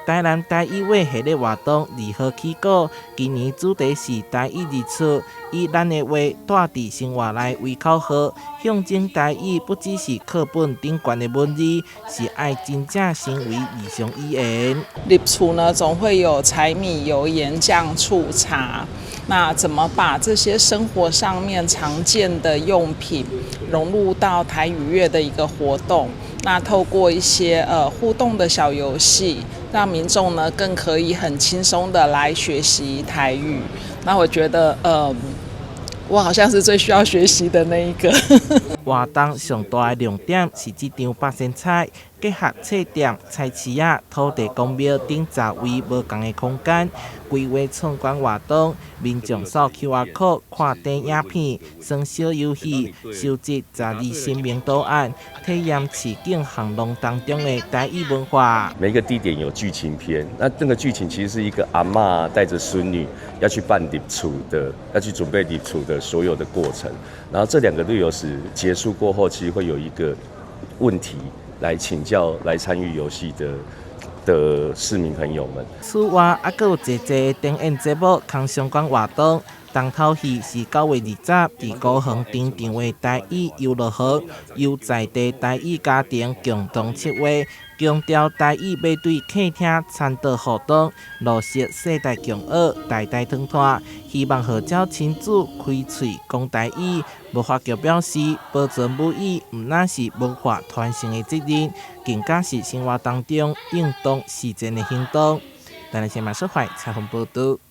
台南台语话系列活动如何起果？今年主题是台语日出，以咱的话带伫生活内为口号，象征台语不只是课本顶悬的文字，是爱真正成为日常语言。日出呢，总会有柴米油盐酱醋茶。那怎么把这些生活上面常见的用品融入到台语乐的一个活动？那透过一些互动的小游戏，让民众呢更可以很轻松的来学习台语。那我觉得我好像是最需要学习的那一个。活动上大的亮点是这张八仙彩，结合册店、菜市仔、土地公庙等10位无同的空间，规划闯关活动，民众扫 QR code 看电影片、耍小游戏，收集12新名图案，体验市井巷弄当中的台语文化。每一个地点有剧情片，那个剧情其实是一个阿嬷带着孙女要去办入厝的，要去准备入厝的所有的过程。然后这2个旅游史结束过后，其实会有一个问题来请教来参与游戏的市民朋友们。此外，还有一个展演节目跟相关活动。重头戏是9月20日，伫高雄登场的台语游乐园，由在地台语家庭共同策划，强调台语要对客厅参导互动，落实世代共学、代代传传，希望号召亲子开嘴讲台语。文化局表示，保存母语唔单是文化传承的责任，更加是生活当中应当实践的行动。台南新闻社会采访报道。